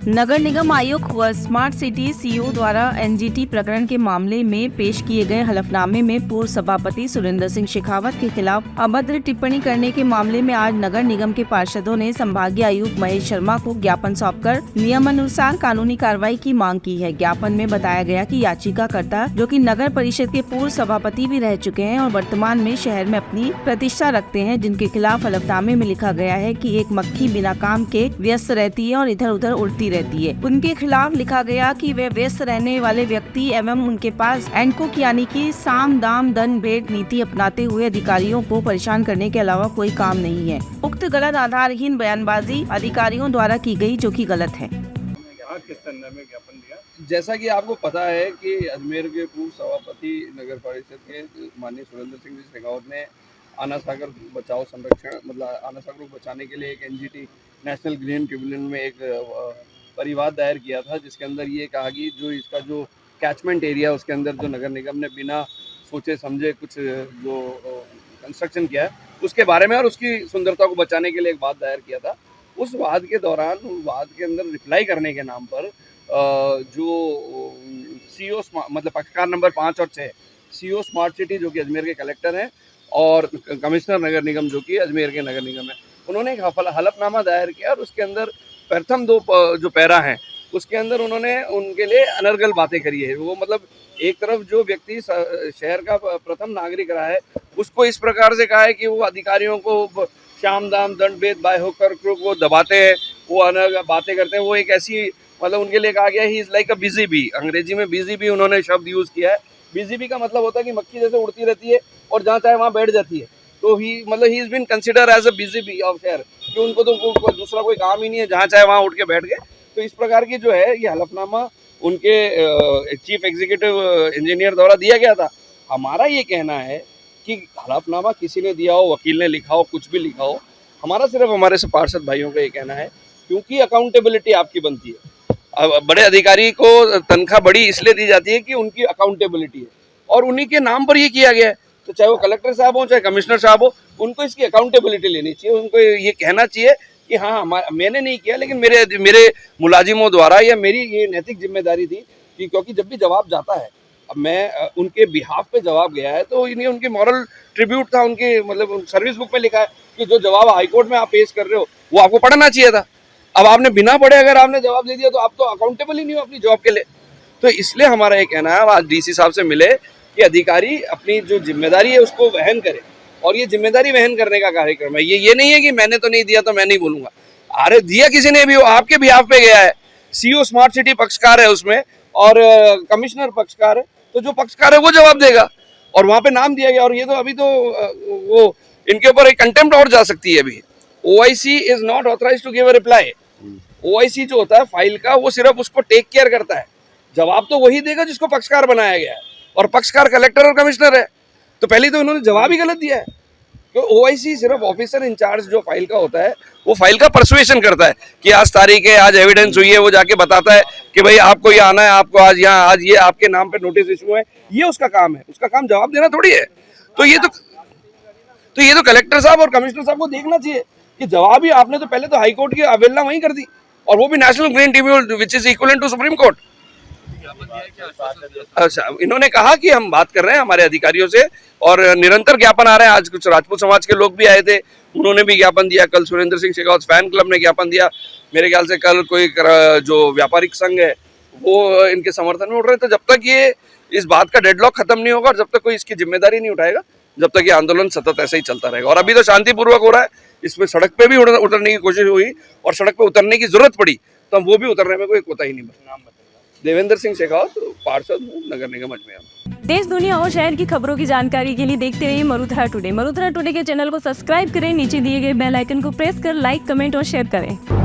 नगर निगम आयुक्त व smart city CEO द्वारा एनजीटी प्रकरण के मामले में पेश किए गए हलफनामे में पूर्व सभापति सुरेंद्र सिंह शेखावत के खिलाफ अभद्र टिप्पणी करने के मामले में आज नगर निगम के पार्षदों ने संभागीय आयुक्त महेश शर्मा को ज्ञापन सौंपकर नियमानुसार कानूनी कार्रवाई की मांग की है। ज्ञापन में बताया गया कि याचिकाकर्ता, जो कि नगर परिषद के पूर्व सभापति भी रह चुके हैं और वर्तमान में शहर में अपनी प्रतिष्ठा रखते हैं, जिनके खिलाफ हलफनामे में लिखा गया है कि एक मक्खी बिना काम के व्यस्त रहती है और इधर उधर उड़ती रहती है। उनके खिलाफ लिखा गया कि वे व्यस्त रहने वाले व्यक्ति एवं उनके पास एंडकोक यानी कि साम दाम दंड भेंट नीति अपनाते हुए अधिकारियों को परेशान करने के अलावा कोई काम नहीं है। उक्त गलत आधारहीन बयानबाजी अधिकारियों द्वारा की गई, जो कि गलत है। किस संदर्भ में ज्ञापन दिया? जैसा कि आपको पता है कि अजमेर के पूर्व सभापति नगर परिषद के माननीय सुरेंद्र सिंह शेखावत ने आना सागर बचाओ संरक्षण मतलब आना सागर को बचाने के लिए एक एनजीटी नेशनल ग्रीन ट्रिब्यूनल में एक परिवाद दायर किया था, जिसके अंदर ये कहा कि जो इसका जो कैचमेंट एरिया उसके अंदर जो नगर निगम ने बिना सोचे समझे कुछ जो कंस्ट्रक्शन किया है उसके बारे में और उसकी सुंदरता को बचाने के लिए एक वाद दायर किया था। उस वाद के दौरान वाद के अंदर रिप्लाई करने के नाम पर जो सीईओ मतलब पक्षकार नंबर 5 और 6 सीईओ स्मार्ट सिटी जो कि अजमेर के कलेक्टर हैं और कमिश्नर नगर निगम जो कि अजमेर के नगर निगम है, उन्होंने एक हलफनामा दायर किया और उसके अंदर प्रथम 2 जो पैरा हैं उसके अंदर उन्होंने उनके लिए अनर्गल बातें करी है। वो मतलब एक तरफ जो व्यक्ति शहर का प्रथम नागरिक रहा है उसको इस प्रकार से कहा है कि वो अधिकारियों को शाम दाम दंड भेद बाय होकर को दबाते हैं, वो अनर्गल बातें करते हैं। वो एक ऐसी मतलब उनके लिए कहा गया he is like a busy bee, अंग्रेजी में बिजी बी उन्होंने शब्द यूज़ किया है। बिजी बी का मतलब होता है कि मक्खी जैसे उड़ती रहती है और जहाँ चाहे वहाँ बैठ जाती है। तो he is been consider as a busy bee of शहर, कि उनको तो दूसरा कोई काम ही नहीं है, जहाँ चाहे वहाँ उठ के बैठ गए। तो इस प्रकार की जो है ये हलफनामा उनके चीफ एग्जीक्यूटिव इंजीनियर द्वारा दिया गया था। हमारा ये कहना है कि हलफनामा किसी ने दिया हो, वकील ने लिखा हो, कुछ भी लिखा हो, हमारा सिर्फ हमारे से पार्षद भाइयों का ये कहना है क्योंकि अकाउंटेबिलिटी आपकी बनती है। अब बड़े अधिकारी को तनख्वाह बड़ी इसलिए दी जाती है कि उनकी अकाउंटेबिलिटी है और उन्हीं के नाम पर ये किया गया है। तो चाहे वो कलेक्टर साहब हो चाहे कमिश्नर साहब हो, उनको इसकी अकाउंटेबिलिटी लेनी चाहिए। उनको ये कहना चाहिए कि हाँ मैंने नहीं किया, लेकिन मेरे मुलाजिमों द्वारा या मेरी ये नैतिक जिम्मेदारी थी कि क्योंकि जब भी जवाब जाता है, अब मैं उनके बिहाफ पे जवाब गया है तो इन्हें उनकी मॉरल ट्रिब्यूट था, उनके मतलब सर्विस बुक में लिखा है कि जो जवाब हाईकोर्ट में आप पेश कर रहे हो वो आपको पढ़ना चाहिए था। अब आपने बिना पढ़े अगर आपने जवाब दे दिया तो आप तो अकाउंटेबल ही नहीं हो अपनी जॉब के लिए। तो इसलिए हमारा ये कहना है, आज डीसी साहब से मिले कि अधिकारी अपनी जो जिम्मेदारी है उसको वहन करे और ये जिम्मेदारी वहन करने का कार्यक्रम है। ये नहीं है कि मैंने तो नहीं दिया तो मैं नहीं बोलूंगा। अरे दिया किसी ने भी हो, आपके बिहाफ पे गया है। सीईओ स्मार्ट सिटी पक्षकार है उसमें और कमिश्नर पक्षकार है, तो जो पक्षकार है वो जवाब देगा और वहां पे नाम दिया गया। और ये तो अभी तो वो इनके ऊपर एक कंटेम्प्ट और जा सकती है। अभी OIC is not authorise to give a reply. OIC जो होता है फाइल का, वो सिर्फ उसको टेक केयर करता है, जवाब तो वही देगा जिसको पक्षकार बनाया गया है और पक्षकार कलेक्टर और कमिश्नर है। तो पहले तो इन्होंने जवाब ही गलत दिया है। तो OIC सिर्फ ऑफिसर इंचार्ज जो फाइल का होता है वो फाइल का परसुएशन करता है कि आज तारीख है, आज एविडेंस हुई है, वो जाके बताता है कि भाई आपको ये आना है, आपको आज यहाँ आज ये आपके नाम पे नोटिस इशू है। ये उसका काम है, उसका काम जवाब देना थोड़ी है। तो ये तो कलेक्टर साहब और कमिश्नर साहब को देखना चाहिए कि जवाब ही आपने तो पहले तो हाईकोर्ट की अवहेलना वहीं कर दी और वो भी national green tribunal which is equivalent to supreme court. अच्छा, इन्होंने कहा कि हम बात कर रहे हैं हमारे अधिकारियों से और निरंतर ज्ञापन आ रहे हैं। आज कुछ राजपूत समाज के लोग भी आए थे, उन्होंने भी ज्ञापन दिया। कल सुरेंद्र सिंह शेखावत फैन क्लब ने ज्ञापन दिया। मेरे ख्याल से कल कोई जो व्यापारिक संघ है वो इनके समर्थन में उठ रहे हैं। तो जब तक ये इस बात का डेडलॉक खत्म नहीं होगा और जब तक कोई इसकी जिम्मेदारी नहीं उठाएगा, जब तक ये आंदोलन सतत ऐसे ही चलता रहेगा। और अभी तो शांतिपूर्वक हो रहा है, इसमें सड़क पे भी उतरने की कोशिश हुई और सड़क पे उतरने की जरूरत पड़ी तो हम वो भी उतरने में कोई कोताही नहीं बरती। देवेंद्र सिंह शेखावत, पार्षद हूँ नगर निगम अजमेर। देश दुनिया और शहर की खबरों की जानकारी के लिए देखते रहिए मरुधरा टुडे। मरुधरा टुडे के चैनल को सब्सक्राइब करें, नीचे दिए गए बेल आइकन को प्रेस कर लाइक, कमेंट और शेयर करें।